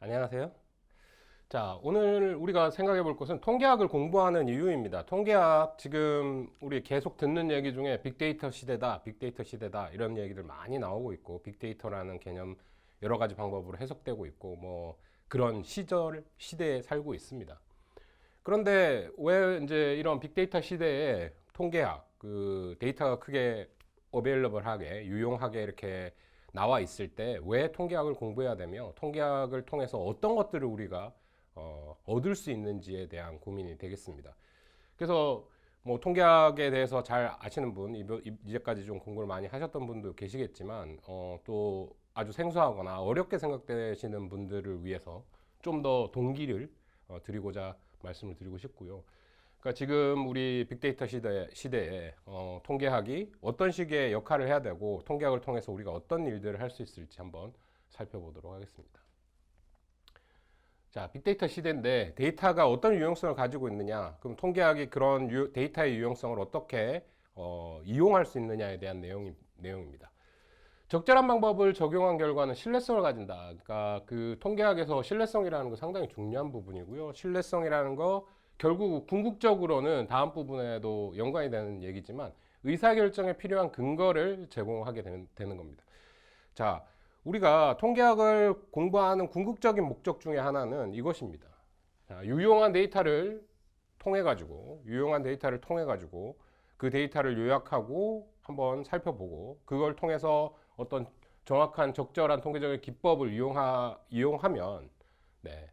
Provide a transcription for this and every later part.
안녕하세요. 자, 오늘 우리가 생각해 볼 것은 통계학을 공부하는 이유입니다. 통계학 지금 우리 계속 듣는 얘기 중에 빅데이터 시대다, 빅데이터 시대다 이런 얘기들 많이 나오고 있고 빅데이터라는 개념 여러 가지 방법으로 해석되고 있고 뭐 그런 시대에 살고 있습니다. 그런데 왜 이제 이런 빅데이터 시대에 통계학, 그 데이터가 크게 어베일러블하게 유용하게 이렇게 나와 있을 때 왜 통계학을 공부해야 되며 통계학을 통해서 어떤 것들을 우리가 얻을 수 있는지에 대한 고민이 되겠습니다. 그래서 뭐 통계학에 대해서 잘 아시는 분, 이제까지 좀 공부를 많이 하셨던 분도 계시겠지만 또 아주 생소하거나 어렵게 생각되시는 분들을 위해서 좀 더 동기를 드리고자 말씀을 드리고 싶고요. 그러니까 지금 우리 빅데이터 시대에 통계학이 어떤 식의 역할을 해야 되고 통계학을 통해서 우리가 어떤 일들을 할 수 있을지 한번 살펴보도록 하겠습니다. 자, 빅데이터 시대인데 데이터가 어떤 유용성을 가지고 있느냐, 그럼 통계학이 그런 데이터의 유용성을 어떻게 이용할 수 있느냐에 대한 내용입니다. 적절한 방법을 적용한 결과는 신뢰성을 가진다. 그러니까 그 통계학에서 신뢰성이라는 거 상당히 중요한 부분이고요. 신뢰성이라는 거 결국 궁극적으로는 다음 부분에도 연관이 되는 얘기지만 의사결정에 필요한 근거를 제공하게 되는 겁니다. 자, 우리가 통계학을 공부하는 궁극적인 목적 중에 하나는 이것입니다. 자, 유용한 데이터를 통해 가지고 그 데이터를 요약하고 한번 살펴보고 그걸 통해서 어떤 정확한 적절한 통계적인 기법을 이용하면 네,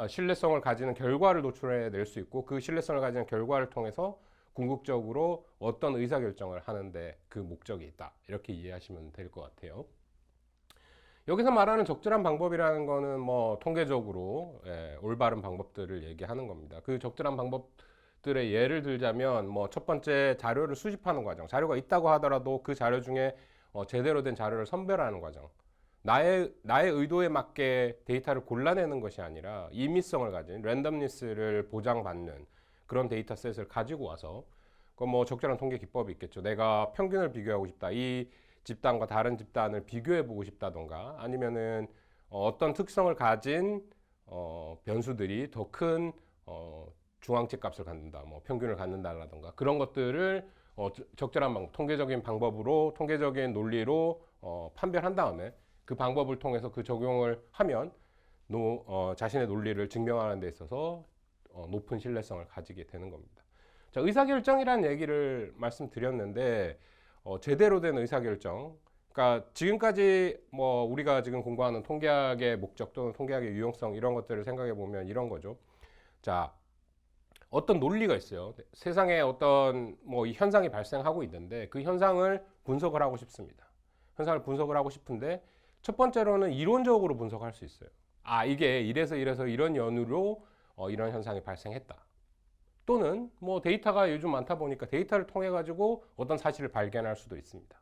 신뢰성을 가지는 결과를 도출해낼 수 있고 그 신뢰성을 가지는 결과를 통해서 궁극적으로 어떤 의사결정을 하는데 그 목적이 있다. 이렇게 이해하시면 될 것 같아요. 여기서 말하는 적절한 방법이라는 거는 뭐 통계적으로 올바른 방법들을 얘기하는 겁니다. 그 적절한 방법들의 예를 들자면 뭐 첫 번째 자료를 수집하는 과정. 자료가 있다고 하더라도 그 자료 중에 제대로 된 자료를 선별하는 과정. 나의 의도에 맞게 데이터를 골라내는 것이 아니라 임의성을 가진 랜덤니스를 보장받는 그런 데이터셋을 가지고 와서 그 뭐 적절한 통계 기법이 있겠죠. 내가 평균을 비교하고 싶다. 이 집단과 다른 집단을 비교해 보고 싶다던가 아니면은 어떤 특성을 가진 변수들이 더 큰 중앙치 값을 갖는다, 뭐 평균을 갖는다라던가 그런 것들을 적절한 방법, 통계적인 방법으로 통계적인 논리로 판별한 다음에 그 방법을 통해서 그 적용을 하면 자신의 논리를 증명하는 데 있어서 높은 신뢰성을 가지게 되는 겁니다. 자, 의사결정이라는 얘기를 말씀드렸는데 제대로 된 의사결정. 그러니까 지금까지 뭐 우리가 지금 공부하는 통계학의 목적 또는 통계학의 유용성 이런 것들을 생각해 보면 이런 거죠. 자, 어떤 논리가 있어요. 세상에 어떤 뭐 현상이 발생하고 있는데 그 현상을 분석을 하고 싶습니다. 현상을 분석을 하고 싶은데 첫 번째로는 이론적으로 분석할 수 있어요. 아, 이게 이래서 이런 연유로 이런 현상이 발생했다. 또는 뭐 데이터가 요즘 많다 보니까 데이터를 통해 가지고 어떤 사실을 발견할 수도 있습니다.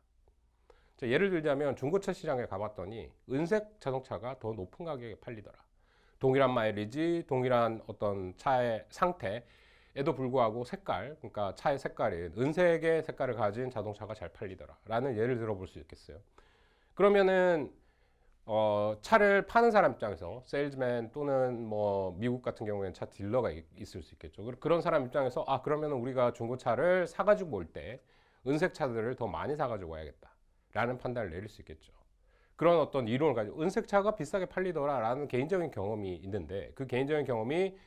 자, 예를 들자면 중고차 시장에 가봤더니 은색 자동차가 더 높은 가격에 팔리더라. 동일한 마일리지, 동일한 어떤 차의 상태에도 불구하고 그러니까 차의 색깔이 은색의 색깔을 가진 자동차가 잘 팔리더라. 라는 예를 들어볼 수 있겠어요. 그러면은 차를 파는 사람 입장에서 세일즈맨 또는 뭐 미국 같은 경우에는 차 딜러가 있을 수 있겠죠. 그런 사람 입장에서 그러면 우리가 중고차를 사가지고 올 때 은색 차들을 더 많이 사가지고 와야겠다 라는 판단을 내릴 수 있겠죠. 그런 어떤 이론을 가지고 은색 차가 비싸게 팔리더라 라는 개인적인 경험이 있는데 그 개인적인 경험이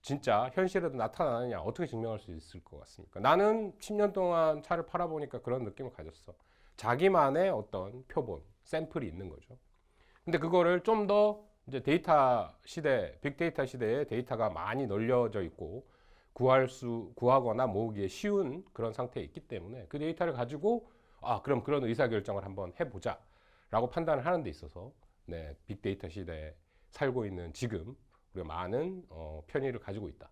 진짜 현실에도 나타나느냐 어떻게 증명할 수 있을 것 같습니까? 나는 10년 동안 차를 팔아보니까 그런 느낌을 가졌어. 자기만의 어떤 표본, 샘플이 있는 거죠. 근데 그거를 좀 더 이제 빅데이터 시대에 데이터가 많이 널려져 있고 구하거나 모으기에 쉬운 그런 상태에 있기 때문에 그 데이터를 가지고 그럼 그런 의사결정을 한번 해보자 라고 판단을 하는 데 있어서 네, 빅데이터 시대에 살고 있는 지금 우리가 많은 편의를 가지고 있다.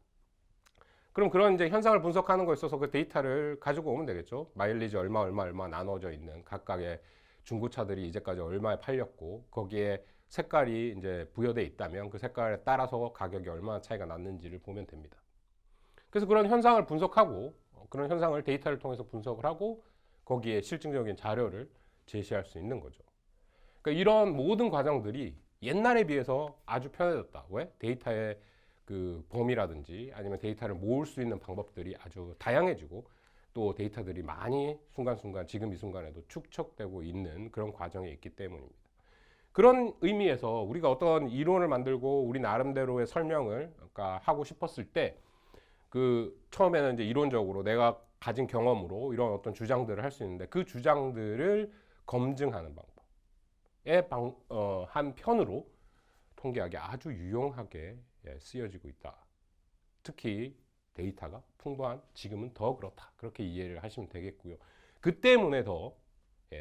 그럼 그런 이제 현상을 분석하는 거에 있어서 그 데이터를 가지고 오면 되겠죠. 마일리지 얼마 나눠져 있는 각각의 중고차들이 이제까지 얼마에 팔렸고 거기에 색깔이 이제 부여돼 있다면 그 색깔에 따라서 가격이 얼마나 차이가 났는지를 보면 됩니다. 그래서 그런 현상을 분석하고 그런 현상을 데이터를 통해서 분석을 하고 거기에 실증적인 자료를 제시할 수 있는 거죠. 그러니까 이런 모든 과정들이 옛날에 비해서 아주 편해졌다. 왜? 데이터의 그 범위라든지 아니면 데이터를 모을 수 있는 방법들이 아주 다양해지고 또 데이터들이 많이 순간순간 지금 이 순간에도 축적되고 있는 그런 과정에 있기 때문입니다. 그런 의미에서 우리가 어떤 이론을 만들고 우리 나름대로의 설명을 그러니까 하고 싶었을 때 그 처음에는 이제 이론적으로 내가 가진 경험으로 이런 어떤 주장들을 할 수 있는데 그 주장들을 검증하는 방법의 한편으로 통계학이 아주 유용하게 쓰여지고 있다. 특히 데이터가 풍부한 지금은 더 그렇다. 그렇게 이해를 하시면 되겠고요. 그 때문에 더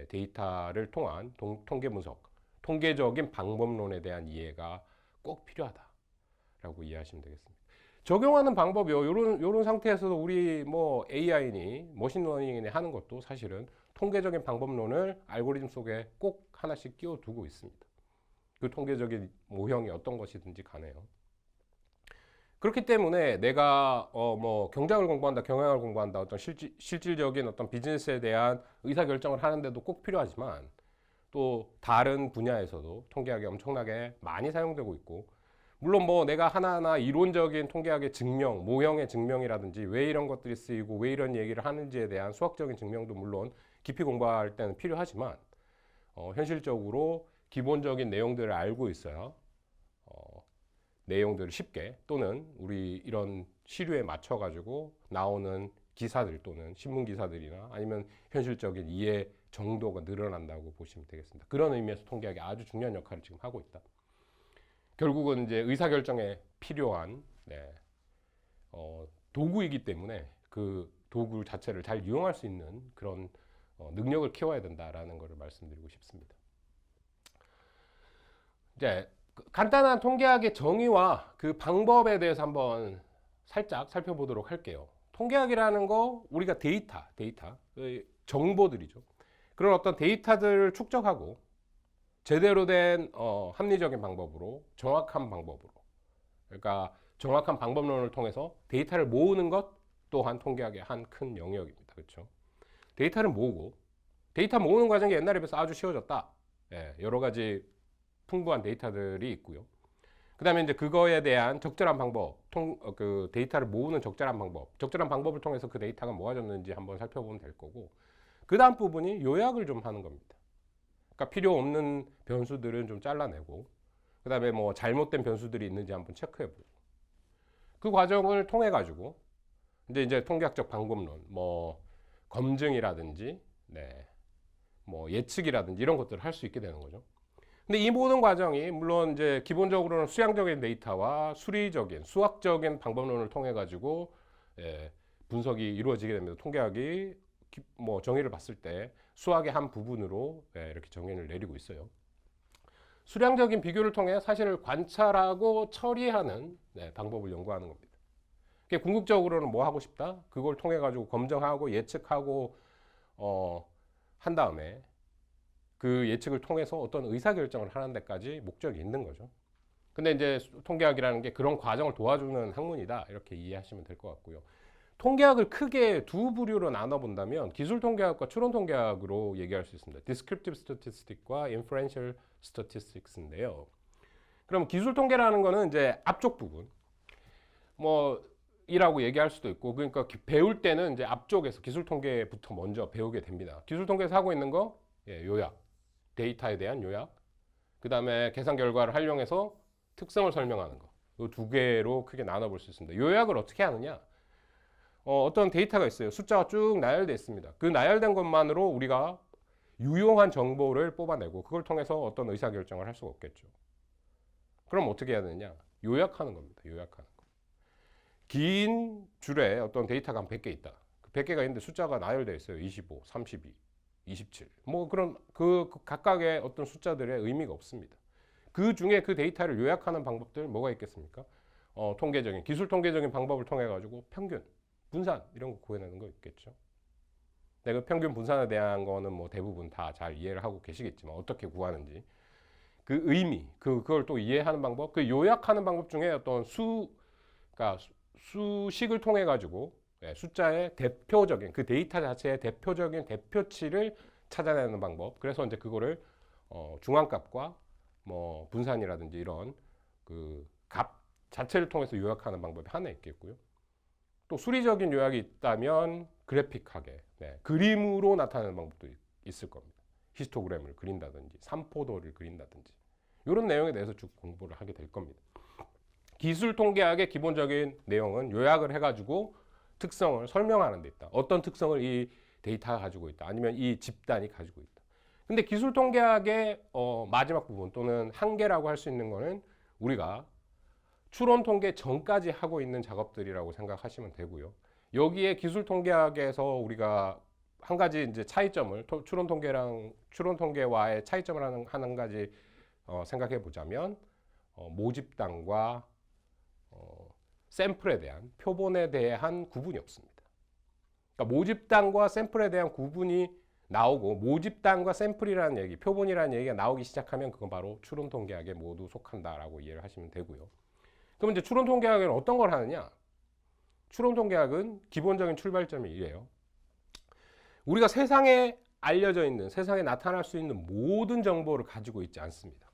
데이터를 통한 통계 분석, 통계적인 방법론에 대한 이해가 꼭 필요하다라고 이해하시면 되겠습니다. 적용하는 방법이요. 요런 상태에서도 우리 뭐 AI니 머신러닝이니 하는 것도 사실은 통계적인 방법론을 알고리즘 속에 꼭 하나씩 끼워두고 있습니다. 그 통계적인 모형이 어떤 것이든지 간에요. 그렇기 때문에 내가 뭐 경작을 공부한다, 경영을 공부한다, 어떤 실질적인 어떤 비즈니스에 대한 의사결정을 하는데도 꼭 필요하지만 또 다른 분야에서도 통계학이 엄청나게 많이 사용되고 있고 물론 뭐 내가 하나하나 이론적인 통계학의 증명, 모형의 증명이라든지 왜 이런 것들이 쓰이고 왜 이런 얘기를 하는지에 대한 수학적인 증명도 물론 깊이 공부할 때는 필요하지만 현실적으로 기본적인 내용들을 알고 있어야 내용들을 쉽게 또는 우리 이런 시류에 맞춰 가지고 나오는 기사들 또는 신문 기사들이나 아니면 현실적인 이해 정도가 늘어난다고 보시면 되겠습니다. 그런 의미에서 통계학이 아주 중요한 역할을 지금 하고 있다. 결국은 이제 의사결정에 필요한 도구이기 때문에 그 도구 자체를 잘 이용할 수 있는 그런 능력을 키워야 된다라는 것을 말씀드리고 싶습니다. 이제 간단한 통계학의 정의와 그 방법에 대해서 한번 살짝 살펴보도록 할게요. 통계학이라는 거 우리가 데이터, 정보들이죠. 그런 어떤 데이터들을 축적하고 제대로 된 합리적인 방법으로 정확한 방법으로 그러니까 정확한 방법론을 통해서 데이터를 모으는 것 또한 통계학의 한 큰 영역입니다. 그렇죠? 데이터를 모으고 데이터 모으는 과정이 옛날에 비해서 아주 쉬워졌다. 여러 가지 풍부한 데이터들이 있고요. 그 다음에 이제 그거에 대한 적절한 방법, 그 데이터를 모으는 적절한 방법을 통해서 그 데이터가 모아졌는지 한번 살펴보면 될 거고, 그 다음 부분이 요약을 좀 하는 겁니다. 그러니까 필요 없는 변수들은 좀 잘라내고, 그 다음에 뭐 잘못된 변수들이 있는지 한번 체크해보고, 그 과정을 통해 가지고 이제 통계학적 방법론, 뭐 검증이라든지, 뭐 예측이라든지 이런 것들을 할 수 있게 되는 거죠. 근데 이 모든 과정이 물론 이제 기본적으로는 수량적인 데이터와 수리적인 수학적인 방법론을 통해 가지고 분석이 이루어지게 됩니다. 통계학이 뭐 정의를 봤을 때 수학의 한 부분으로 이렇게 정의를 내리고 있어요. 수량적인 비교를 통해 사실을 관찰하고 처리하는 방법을 연구하는 겁니다. 궁극적으로는 뭐 하고 싶다? 그걸 통해 가지고 검증하고 예측하고 한 다음에 그 예측을 통해서 어떤 의사결정을 하는 데까지 목적이 있는 거죠. 근데 이제 통계학이라는 게 그런 과정을 도와주는 학문이다. 이렇게 이해하시면 될 것 같고요. 통계학을 크게 두 부류로 나눠본다면 기술 통계학과 추론 통계학으로 얘기할 수 있습니다. Descriptive Statistic과 Inferential Statistics인데요. 그럼 기술 통계라는 거는 이제 앞쪽 부분, 뭐 이라고 얘기할 수도 있고, 그러니까 배울 때는 이제 앞쪽에서 기술 통계부터 먼저 배우게 됩니다. 기술 통계에서 하고 있는 거 요약, 데이터에 대한 요약, 그 다음에 계산 결과를 활용해서 특성을 설명하는 거, 이 두 개로 크게 나눠볼 수 있습니다. 요약을 어떻게 하느냐? 어떤 데이터가 있어요. 숫자가 쭉 나열되어 있습니다. 그 나열된 것만으로 우리가 유용한 정보를 뽑아내고 그걸 통해서 어떤 의사결정을 할 수가 없겠죠. 그럼 어떻게 해야 되느냐? 요약하는 겁니다. 요약하는 거. 긴 줄에 어떤 데이터가 한 100개 있다. 그 100개가 있는데 숫자가 나열되어 있어요. 25, 32, 27. 뭐 그런 그 각각의 어떤 숫자들의 의미가 없습니다. 그 중에 그 데이터를 요약하는 방법들 뭐가 있겠습니까? 통계적인, 기술 통계적인 방법을 통해 가지고 평균, 분산 이런 거 구해내는 거 있겠죠. 내가 평균 분산에 대한 거는 뭐 대부분 다 잘 이해를 하고 계시겠지만 어떻게 구하는지 그 의미, 그걸 또 이해하는 방법, 그 요약하는 방법 중에 어떤 그러니까 수식을 통해 가지고 숫자의 대표적인 그 데이터 자체의 대표적인 대표치를 찾아내는 방법. 그래서 이제 그거를 중앙값과 뭐 분산이라든지 이런 그 값 자체를 통해서 요약하는 방법이 하나 있겠고요. 또 수리적인 요약이 있다면 그래픽하게 그림으로 나타내는 방법도 있을 겁니다. 히스토그램을 그린다든지 삼포도를 그린다든지 이런 내용에 대해서 쭉 공부를 하게 될 겁니다. 기술 통계학의 기본적인 내용은 요약을 해가지고 특성을 설명하는 데 있다. 어떤 특성을 이 데이터가 가지고 있다. 아니면 이 집단이 가지고 있다. 근데 기술 통계학의 마지막 부분 또는 한계라고 할 수 있는 거는 우리가 추론 통계 전까지 하고 있는 작업들이라고 생각하시면 되고요. 여기에 기술 통계학에서 우리가 한 가지 이제 차이점을 추론 통계와의 차이점을 하는 가지 생각해 보자면 모집단과 샘플에 대한 표본에 대한 구분이 없습니다. 그러니까 모집단과 샘플에 대한 구분이 나오고 모집단과 샘플이라는 얘기, 표본이라는 얘기가 나오기 시작하면 그건 바로 추론 통계학에 모두 속한다라고 이해를 하시면 되고요. 그럼 이제 추론 통계학은 어떤 걸 하느냐? 추론 통계학은 기본적인 출발점이 이래요. 우리가 세상에 알려져 있는, 세상에 나타날 수 있는 모든 정보를 가지고 있지 않습니다.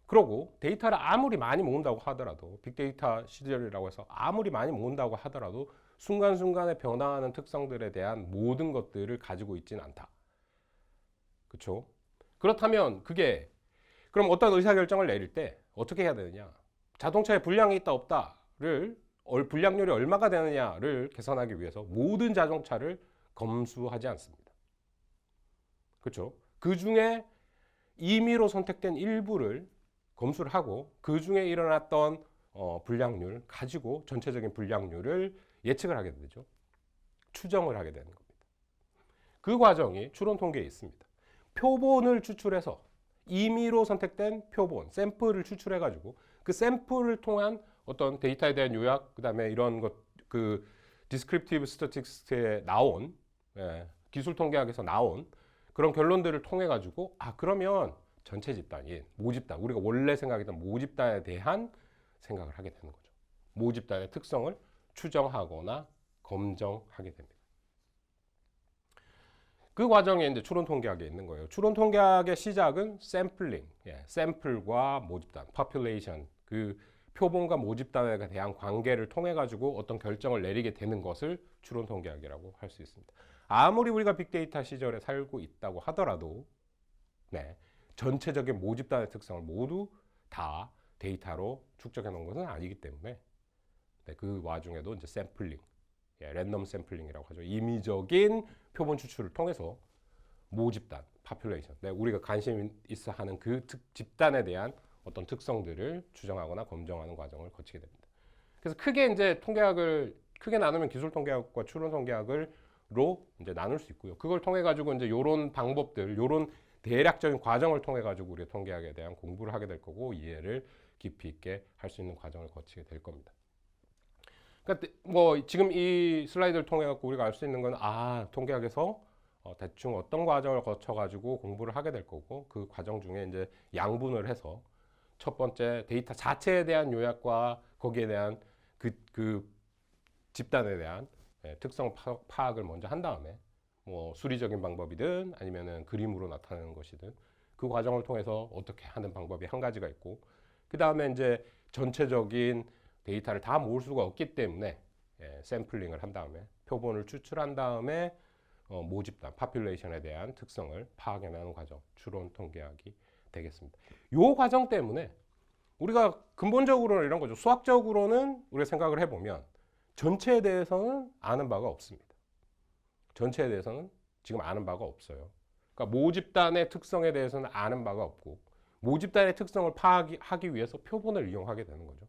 그러고 데이터를 아무리 많이 모은다고 하더라도 빅데이터 시절이라고 해서 아무리 많이 모은다고 하더라도 순간순간에 변화하는 특성들에 대한 모든 것들을 가지고 있지는 않다. 그렇죠? 그렇다면 그럼 어떤 의사결정을 내릴 때 어떻게 해야 되느냐? 자동차에 불량이 있다 없다를 불량률이 얼마가 되느냐를 계산하기 위해서 모든 자동차를 검수하지 않습니다. 그렇죠? 그 중에 임의로 선택된 일부를 검수를 하고 그 중에 일어났던 불량률 가지고 전체적인 불량률을 예측을 하게 되죠. 추정을 하게 되는 겁니다. 그 과정이 추론 통계에 있습니다. 표본을 추출해서 임의로 선택된 표본, 샘플을 추출해 가지고 그 샘플을 통한 어떤 데이터에 대한 요약, 그다음에 이런 것, 그 디스크립티브 스태티스틱스에 나온 기술 통계학에서 나온 그런 결론들을 통해 가지고 그러면 전체 집단인 모집단, 우리가 원래 생각했던 모집단에 대한 생각을 하게 되는 거죠. 모집단의 특성을 추정하거나 검정하게 됩니다. 그 과정에 이제 추론 통계학에 있는 거예요. 추론 통계학의 시작은 샘플링, 샘플과 모집단, population, 그 표본과 모집단에 대한 관계를 통해 가지고 어떤 결정을 내리게 되는 것을 추론 통계학이라고 할 수 있습니다. 아무리 우리가 빅데이터 시절에 살고 있다고 하더라도 전체적인 모집단의 특성을 모두 다 데이터로 축적해 놓은 것은 아니기 때문에 그 와중에도 이제 샘플링, 랜덤 샘플링이라고 하죠. 임의적인 표본 추출을 통해서 모집단, population, 우리가 관심 있어 하는 그 집단에 대한 어떤 특성들을 추정하거나 검정하는 과정을 거치게 됩니다. 그래서 크게 이제 통계학을 크게 나누면 기술 통계학과 추론 통계학으로 이제 나눌 수 있고요. 그걸 통해 가지고 이제 요런 방법들, 요런 대략적인 과정을 통해 가지고 우리 통계학에 대한 공부를 하게 될 거고 이해를 깊이 있게 할 수 있는 과정을 거치게 될 겁니다. 그러니까 뭐 지금 이 슬라이드를 통해 갖고 우리가 알 수 있는 건 통계학에서 대충 어떤 과정을 거쳐 가지고 공부를 하게 될 거고 그 과정 중에 이제 양분을 해서 첫 번째 데이터 자체에 대한 요약과 거기에 대한 그 집단에 대한 특성 파악을 먼저 한 다음에 뭐 수리적인 방법이든 아니면은 그림으로 나타내는 것이든 그 과정을 통해서 어떻게 하는 방법이 한 가지가 있고 그 다음에 이제 전체적인 데이터를 다 모을 수가 없기 때문에 샘플링을 한 다음에 표본을 추출한 다음에 모집단, 파퓰레이션에 대한 특성을 파악해내는 과정, 추론 통계학이 되겠습니다. 이 과정 때문에 우리가 근본적으로는 이런 거죠. 수학적으로는 우리가 생각을 해보면 전체에 대해서는 아는 바가 없습니다. 전체에 대해서는 지금 아는 바가 없어요. 그러니까 모집단의 특성에 대해서는 아는 바가 없고 모집단의 특성을 파악하기 위해서 표본을 이용하게 되는 거죠.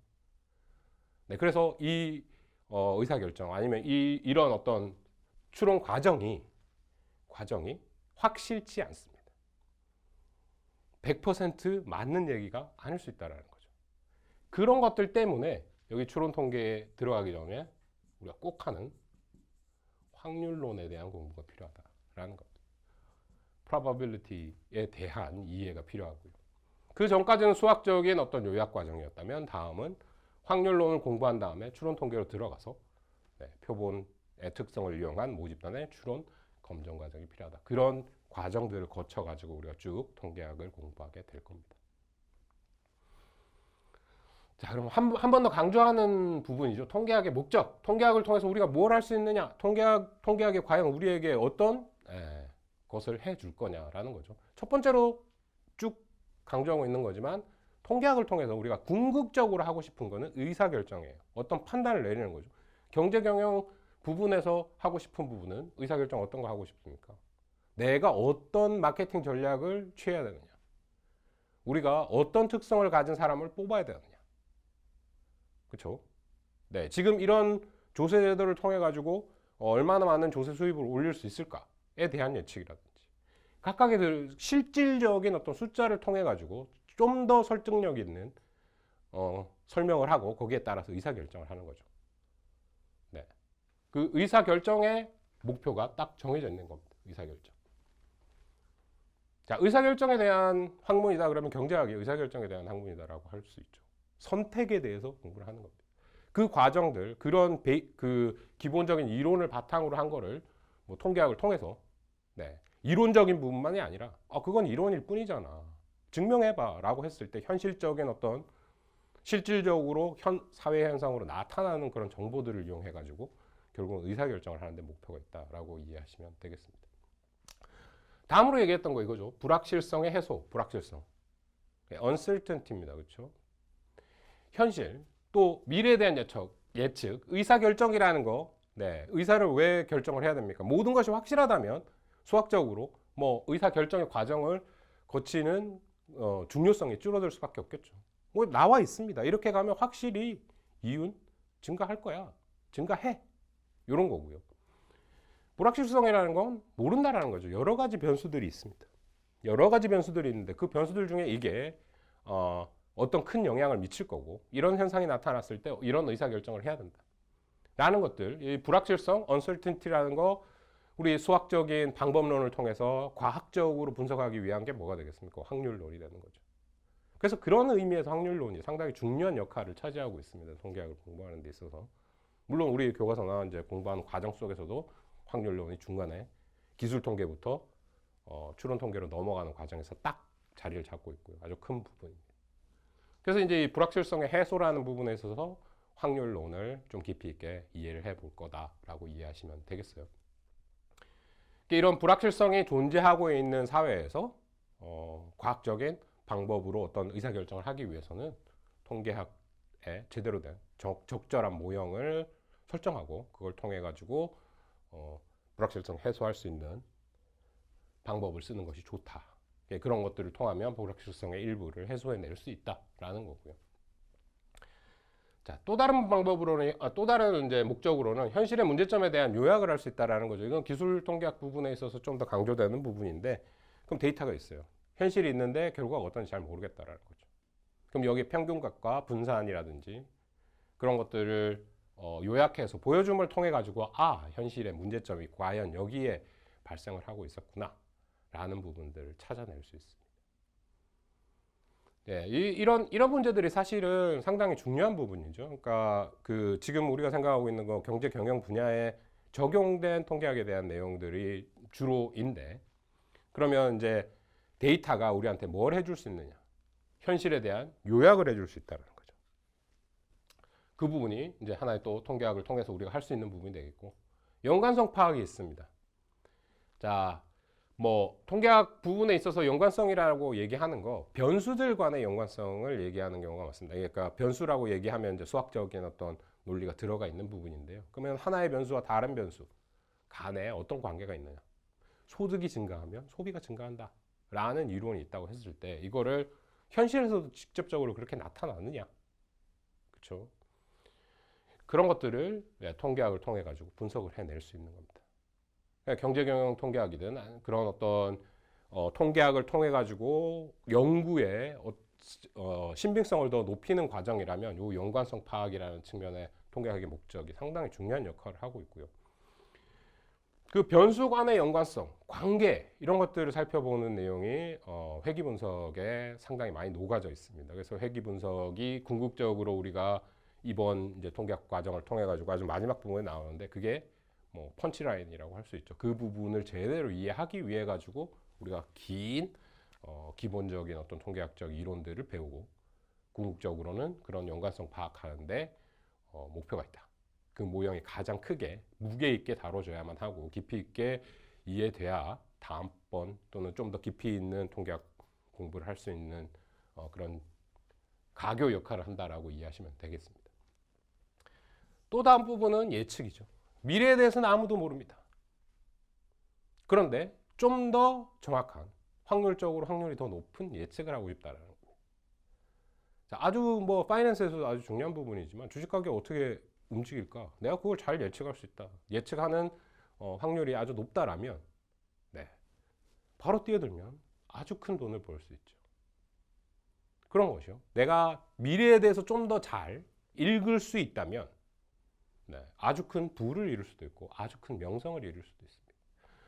그래서 이 의사결정 아니면 이런 어떤 추론 과정이 확실치 않습니다. 100% 맞는 얘기가 아닐 수 있다는 거죠. 그런 것들 때문에 여기 추론 통계에 들어가기 전에 우리가 꼭 하는 확률론에 대한 공부가 필요하다라는 겁니다. probability에 대한 이해가 필요하고요. 그 전까지는 수학적인 어떤 요약 과정이었다면 다음은 확률론을 공부한 다음에 추론 통계로 들어가서 표본의 특성을 이용한 모집단의 추론 검정 과정이 필요하다. 그런 과정들을 거쳐 가지고 우리가 쭉 통계학을 공부하게 될 겁니다. 자, 그럼 한 번 더 강조하는 부분이죠. 통계학의 목적. 통계학을 통해서 우리가 뭘 할 수 있느냐? 통계학이 과연 우리에게 어떤 것을 해줄 거냐라는 거죠. 첫 번째로 쭉 강조하고 있는 거지만 통계학을 통해서 우리가 궁극적으로 하고 싶은 거는 의사결정이에요. 어떤 판단을 내리는 거죠. 경제 경영 부분에서 하고 싶은 부분은 의사결정 어떤 거 하고 싶습니까? 내가 어떤 마케팅 전략을 취해야 되느냐? 우리가 어떤 특성을 가진 사람을 뽑아야 되느냐? 그렇죠? 네, 지금 이런 조세 제도를 통해 가지고 얼마나 많은 조세 수입을 올릴 수 있을까에 대한 예측이라든지 각각의 그 실질적인 어떤 숫자를 통해 가지고 좀 더 설득력 있는 설명을 하고 거기에 따라서 의사결정을 하는 거죠. 네, 그 의사결정의 목표가 딱 정해져 있는 겁니다. 의사결정. 자, 의사결정에 대한 학문이다 그러면 경제학이 의사결정에 대한 학문이다라고 할 수 있죠. 선택에 대해서 공부를 하는 겁니다. 그 과정들, 그런 그 기본적인 이론을 바탕으로 한 거를 뭐 통계학을 통해서 이론적인 부분만이 아니라 그건 이론일 뿐이잖아. 증명해봐 라고 했을 때 현실적인 어떤 실질적으로 사회 현상으로 나타나는 그런 정보들을 이용해 가지고 결국은 의사결정을 하는 데 목표가 있다라고 이해하시면 되겠습니다. 다음으로 얘기했던 거 이거죠. 불확실성의 해소, 불확실성. uncertainty입니다. 그렇죠? 현실, 또 미래에 대한 예측, 의사결정이라는 거, 의사를 왜 결정을 해야 됩니까? 모든 것이 확실하다면 수학적으로 뭐 의사결정의 과정을 거치는 중요성이 줄어들 수밖에 없겠죠. 뭐 나와 있습니다. 이렇게 가면 확실히 이윤 증가할 거야. 증가해. 이런 거고요. 불확실성이라는 건 모른다라는 거죠. 여러 가지 변수들이 있습니다. 여러 가지 변수들이 있는데 그 변수들 중에 이게 어떤 큰 영향을 미칠 거고 이런 현상이 나타났을 때 이런 의사결정을 해야 된다. 라는 것들, 이 불확실성, uncertainty라는 거 우리 수학적인 방법론을 통해서 과학적으로 분석하기 위한 게 뭐가 되겠습니까? 확률론이 되는 거죠. 그래서 그런 의미에서 확률론이 상당히 중요한 역할을 차지하고 있습니다. 통계학을 공부하는 데 있어서. 물론 우리 교과서나 이제 공부하는 과정 속에서도 확률론이 중간에 기술 통계부터 추론 통계로 넘어가는 과정에서 딱 자리를 잡고 있고요. 아주 큰 부분입니다. 그래서 이제 이 불확실성의 해소라는 부분에 있어서 확률론을 좀 깊이 있게 이해를 해볼 거다라고 이해하시면 되겠어요. 이런 불확실성이 존재하고 있는 사회에서 과학적인 방법으로 어떤 의사결정을 하기 위해서는 통계학의 제대로 된 적절한 모형을 설정하고 그걸 통해 가지고 불확실성 해소할 수 있는 방법을 쓰는 것이 좋다. 그런 것들을 통하면 불확실성의 일부를 해소해낼 수 있다라는 거고요. 자, 또 다른 방법으로는 또 다른 이제 목적으로는 현실의 문제점에 대한 요약을 할 수 있다라는 거죠. 이건 기술 통계학 부분에 있어서 좀 더 강조되는 부분인데, 그럼 데이터가 있어요. 현실이 있는데 결과가 어떤지 잘 모르겠다라는 거죠. 그럼 여기 평균값과 분산이라든지 그런 것들을 요약해서 보여줌을 통해 가지고 현실의 문제점이 과연 여기에 발생을 하고 있었구나 라는 부분들을 찾아낼 수 있습니다. 이런 문제들이 사실은 상당히 중요한 부분이죠. 그러니까 지금 우리가 생각하고 있는 거 경제 경영 분야에 적용된 통계학에 대한 내용들이 주로인데, 그러면 이제 데이터가 우리한테 뭘 해줄 수 있느냐? 현실에 대한 요약을 해줄 수 있다는 거죠. 그 부분이 이제 하나의 또 통계학을 통해서 우리가 할 수 있는 부분이 되겠고, 연관성 파악이 있습니다. 자, 뭐 통계학 부분에 있어서 연관성이라고 얘기하는 거 변수들 간의 연관성을 얘기하는 경우가 많습니다. 그러니까 변수라고 얘기하면 이제 수학적인 어떤 논리가 들어가 있는 부분인데요. 그러면 하나의 변수와 다른 변수 간에 어떤 관계가 있느냐? 소득이 증가하면 소비가 증가한다 라는 이론이 있다고 했을 때 이거를 현실에서도 직접적으로 그렇게 나타나느냐? 그렇죠? 그런 것들을 통계학을 통해 가지고 분석을 해낼 수 있는 겁니다. 경제경영 통계학이든 그런 어떤 통계학을 통해 가지고 연구의 신빙성을 더 높이는 과정이라면 이 연관성 파악이라는 측면의 통계학의 목적이 상당히 중요한 역할을 하고 있고요. 그 변수 간의 연관성, 관계 이런 것들을 살펴보는 내용이 회귀 분석에 상당히 많이 녹아져 있습니다. 그래서 회귀 분석이 궁극적으로 우리가 이번 이제 통계학 과정을 통해 가지고 아주 마지막 부분에 나오는데 그게 뭐 펀치라인이라고 할 수 있죠. 그 부분을 제대로 이해하기 위해 가지고 우리가 긴 기본적인 어떤 통계학적 이론들을 배우고 궁극적으로는 그런 연관성 파악하는데 목표가 있다. 그 모형이 가장 크게 무게 있게 다뤄져야만 하고 깊이 있게 이해돼야 다음번 또는 좀 더 깊이 있는 통계학 공부를 할 수 있는 그런 가교 역할을 한다라고 이해하시면 되겠습니다. 또 다음 부분은 예측이죠. 미래에 대해서는 아무도 모릅니다. 그런데 좀 더 정확한 확률적으로 확률이 더 높은 예측을 하고 싶다라는 겁니다. 자, 아주 뭐 파이낸스에서도 아주 중요한 부분이지만 주식 가격 어떻게 움직일까? 내가 그걸 잘 예측할 수 있다. 예측하는 확률이 아주 높다라면 네, 바로 뛰어들면 아주 큰 돈을 벌 수 있죠. 그런 것이요. 내가 미래에 대해서 좀 더 잘 읽을 수 있다면 네, 아주 큰 부를 이룰 수도 있고 아주 큰 명성을 이룰 수도 있습니다.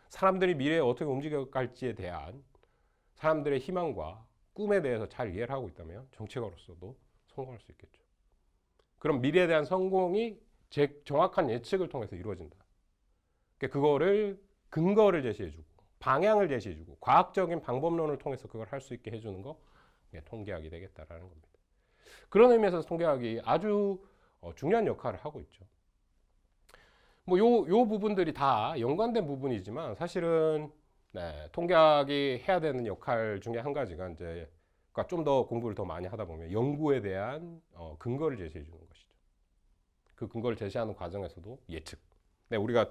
사람들이 미래에 어떻게 움직여갈지에 대한 사람들의 희망과 꿈에 대해서 잘 이해를 하고 있다면 정치가로서도 성공할 수 있겠죠. 그럼 미래에 대한 성공이 정확한 예측을 통해서 이루어진다. 그거를 근거를 제시해주고 방향을 제시해주고 과학적인 방법론을 통해서 그걸 할 수 있게 해주는 거 통계학이 되겠다라는 겁니다. 그런 의미에서 통계학이 아주 중요한 역할을 하고 있죠. 뭐 요 부분들이 다 연관된 부분이지만 사실은 네, 통계학이 해야 되는 역할 중에 한 가지가 이제 그러니까 좀 더 공부를 더 많이 하다 보면 연구에 대한 근거를 제시해 주는 것이죠. 그 근거를 제시하는 과정에서도 예측. 네, 우리가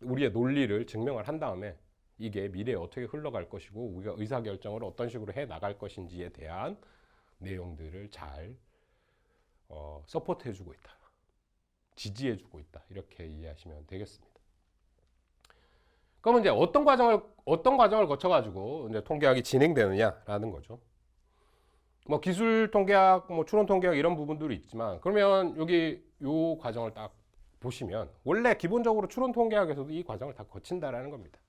우리의 논리를 증명을 한 다음에 이게 미래에 어떻게 흘러갈 것이고 우리가 의사결정을 어떤 식으로 해 나갈 것인지에 대한 내용들을 잘 서포트해 주고 있다. 지지해 주고 있다. 이렇게 이해하시면 되겠습니다. 그러면 이제 어떤 과정을 거쳐가지고 이제 통계학이 진행되느냐라는 거죠. 뭐 기술 통계학, 뭐 추론 통계학 이런 부분들이 있지만 그러면 여기 요 과정을 딱 보시면 원래 기본적으로 추론 통계학에서도 이 과정을 다 거친다라는 겁니다.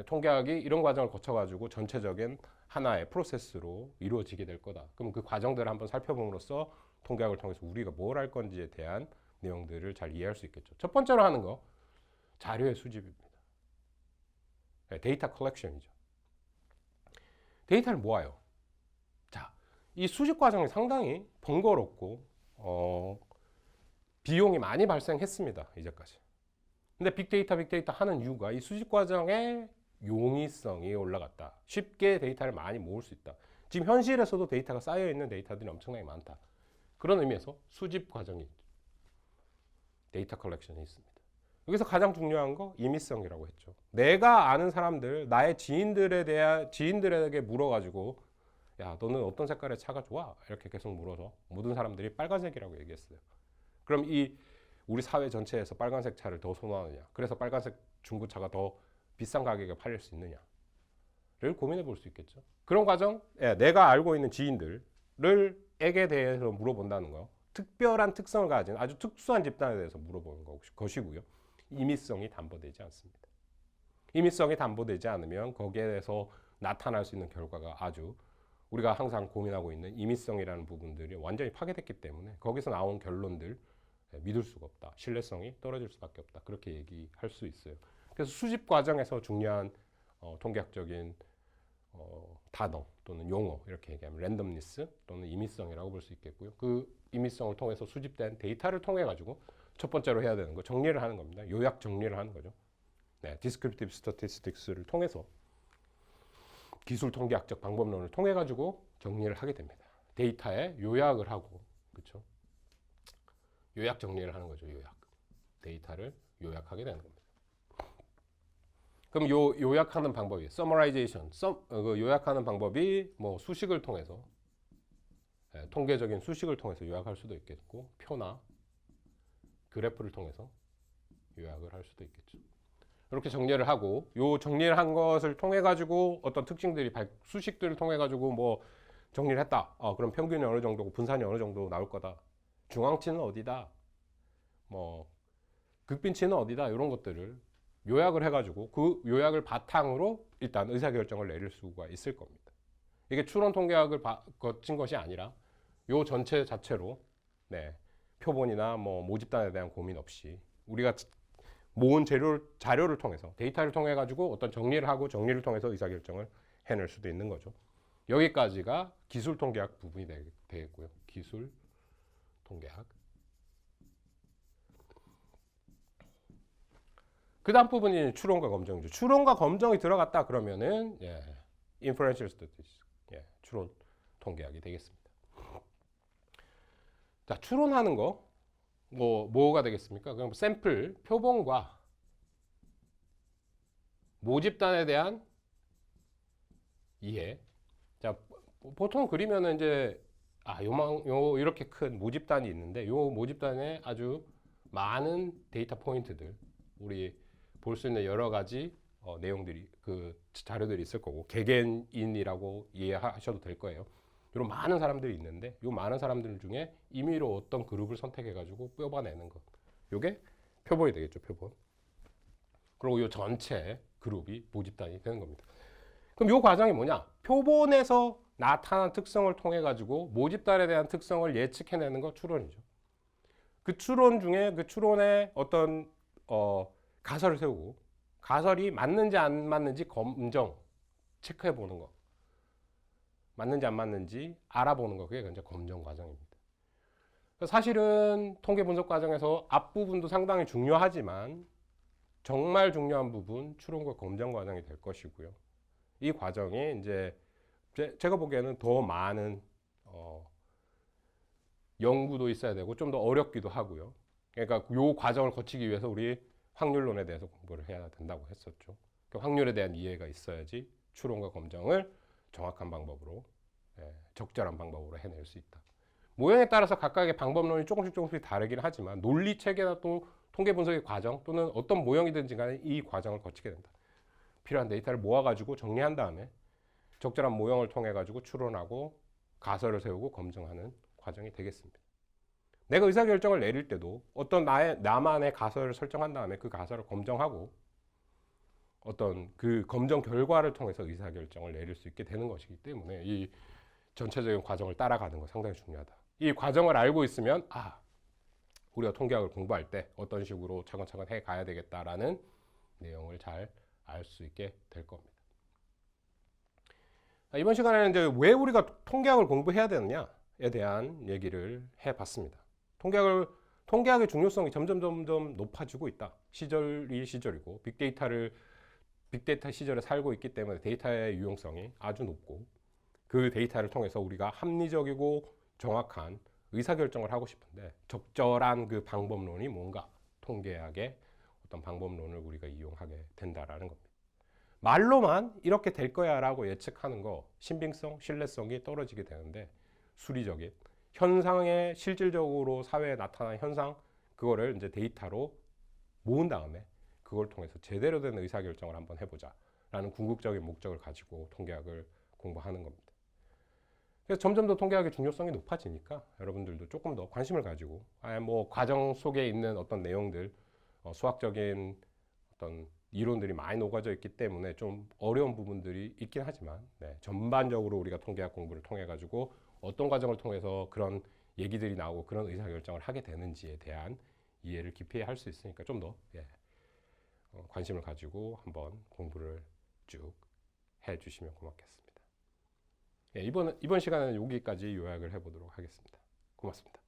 통계학이 이런 과정을 거쳐가지고 전체적인 하나의 프로세스로 이루어지게 될 거다. 그럼 그 과정들을 한번 살펴봄으로써 통계학을 통해서 우리가 뭘 할 건지에 대한 내용들을 잘 이해할 수 있겠죠. 첫 번째로 하는 거 자료의 수집입니다. 데이터 컬렉션이죠. 데이터를 모아요. 자, 이 수집 과정이 상당히 번거롭고 비용이 많이 발생했습니다. 이제까지. 근데 빅데이터 하는 이유가 이 수집 과정의 용이성이 올라갔다. 쉽게 데이터를 많이 모을 수 있다. 지금 현실에서도 데이터가 쌓여있는 데이터들이 엄청나게 많다. 그런 의미에서 수집 과정이 데이터 컬렉션이 있습니다. 여기서 가장 중요한 거 임의성이라고 했죠. 내가 아는 사람들, 나의 지인들에게 물어가지고 야, 너는 어떤 색깔의 차가 좋아? 이렇게 계속 물어서 모든 사람들이 빨간색이라고 얘기했어요. 그럼 우리 사회 전체에서 빨간색 차를 더 선호하느냐? 그래서 빨간색 중고차가 더 비싼 가격에 팔릴 수 있느냐를 고민해 볼 수 있겠죠. 그런 과정, 내가 알고 있는 지인들에게 대해서 물어본다는 거, 특별한 특성을 가진 아주 특수한 집단에 대해서 물어보는 것이고요. 임의성이 담보되지 않습니다. 임의성이 담보되지 않으면 거기에 대해서 나타날 수 있는 결과가 아주 우리가 항상 고민하고 있는 임의성이라는 부분들이 완전히 파괴됐기 때문에 거기서 나온 결론들 믿을 수가 없다. 신뢰성이 떨어질 수밖에 없다. 그렇게 얘기할 수 있어요. 그래서 수집 과정에서 중요한 통계학적인 단어 또는 용어 이렇게 얘기하면 랜덤니스 또는 임의성이라고 볼 수 있겠고요. 그 임의성을 통해서 수집된 데이터를 통해 가지고 첫 번째로 해야 되는 거 정리를 하는 겁니다. 요약 정리를 하는 거죠. 네, Descriptive Statistics를 통해서 기술 통계학적 방법론을 통해 가지고 정리를 하게 됩니다. 데이터에 요약을 하고 그렇죠? 요약 정리를 하는 거죠. 요약. 데이터를 요약하게 되는 겁니다. 그럼 요약하는 방법이 summarization, 요약하는 방법이 뭐 수식을 통해서 통계적인 수식을 통해서 요약할 수도 있겠고 표나 그래프를 통해서 요약을 할 수도 있겠죠. 이렇게 정리를 하고 요 정리를 한 것을 통해 가지고 어떤 특징들이 수식들을 통해 가지고 뭐 정리를 했다. 그럼 평균이 어느 정도고 분산이 어느 정도 나올 거다. 중앙치는 어디다. 뭐 극빈치는 어디다. 이런 것들을 요약을 해가지고 그 요약을 바탕으로 일단 의사결정을 내릴 수가 있을 겁니다. 이게 추론 통계학을 거친 것이 아니라 요 전체 자체로 표본이나 뭐 모집단에 대한 고민 없이 우리가 모은 자료를 통해서 데이터를 통해 가지고 어떤 정리를 하고 정리를 통해서 의사결정을 해낼 수도 있는 거죠. 여기까지가 기술 통계학 부분이 되겠고요. 기술 통계학. 그 다음 부분이 추론과 검정이죠. 추론과 검정이 들어갔다 그러면은 inferential statistics, 추론 통계학이 되겠습니다. 자, 추론하는 거 뭐가 되겠습니까? 그럼 샘플 표본과 모집단에 대한 이해. 자, 보통 그리면은 이제 이렇게 큰 모집단이 있는데 요 모집단에 아주 많은 데이터 포인트들 우리 볼 수 있는 여러 가지 내용들이 그 자료들이 있을 거고 개개인이라고 이해하셔도 될 거예요. 이런 많은 사람들이 있는데 이 많은 사람들 중에 임의로 어떤 그룹을 선택해 가지고 뽑아내는 것. 요게 표본이 되겠죠, 표본. 그리고 이 전체 그룹이 모집단이 되는 겁니다. 그럼 이 과정이 뭐냐? 표본에서 나타난 특성을 통해 가지고 모집단에 대한 특성을 예측해내는 거 추론이죠. 그 추론 중에 그 추론에 어떤 가설을 세우고 가설이 맞는지 안 맞는지 검정 체크해 보는 거. 맞는지 안 맞는지 알아보는 거. 그게 이제 검정 과정입니다. 사실은 통계 분석 과정에서 앞부분도 상당히 중요하지만 정말 중요한 부분 추론과 검정 과정이 될 것이고요. 이 과정이 이제 제가 보기에는 더 많은 연구도 있어야 되고 좀 더 어렵기도 하고요. 그러니까 이 과정을 거치기 위해서 우리 확률론에 대해서 공부를 해야 된다고 했었죠. 그 확률에 대한 이해가 있어야지 추론과 검정을 정확한 방법으로 적절한 방법으로 해낼 수 있다. 모형에 따라서 각각의 방법론이 조금씩 다르긴 하지만 논리 체계나 또 통계 분석의 과정 또는 어떤 모형이든지 간에 이 과정을 거치게 된다. 필요한 데이터를 모아가지고 정리한 다음에 적절한 모형을 통해 가지고 추론하고 가설을 세우고 검증하는 과정이 되겠습니다. 내가 의사결정을 내릴 때도 어떤 나만의 가설을 설정한 다음에 그 가설을 검증하고 어떤 그 검증 결과를 통해서 의사결정을 내릴 수 있게 되는 것이기 때문에 이 전체적인 과정을 따라가는 거 상당히 중요하다. 이 과정을 알고 있으면 우리가 통계학을 공부할 때 어떤 식으로 차근차근 해 가야 되겠다라는 내용을 잘 알 수 있게 될 겁니다. 이번 시간에는 이제 왜 우리가 통계학을 공부해야 되느냐에 대한 얘기를 해봤습니다. 통계학의 중요성이 점점 높아지고 있다. 시절이 시절이고 빅데이터 시절에 살고 있기 때문에 데이터의 유용성이 아주 높고 그 데이터를 통해서 우리가 합리적이고 정확한 의사결정을 하고 싶은데 적절한 그 방법론이 뭔가 통계학의 어떤 방법론을 우리가 이용하게 된다라는 겁니다. 말로만 이렇게 될 거야 라고 예측하는 거 신빙성, 신뢰성이 떨어지게 되는데 수리적인 현상에 실질적으로 사회에 나타난 현상 그거를 이제 데이터로 모은 다음에 그걸 통해서 제대로 된 의사결정을 한번 해보자 라는 궁극적인 목적을 가지고 통계학을 공부하는 겁니다. 그래서 점점 더 통계학의 중요성이 높아지니까 여러분들도 조금 더 관심을 가지고 뭐 과정 속에 있는 어떤 내용들 수학적인 어떤 이론들이 많이 녹아져 있기 때문에 좀 어려운 부분들이 있긴 하지만 전반적으로 우리가 통계학 공부를 통해 가지고 어떤 과정을 통해서 그런 얘기들이 나오고 그런 의사결정을 하게 되는지에 대한 이해를 깊이 할 수 있으니까 좀 더 관심을 가지고 한번 공부를 쭉 해주시면 고맙겠습니다. 이번 시간에는 여기까지 요약을 해보도록 하겠습니다. 고맙습니다.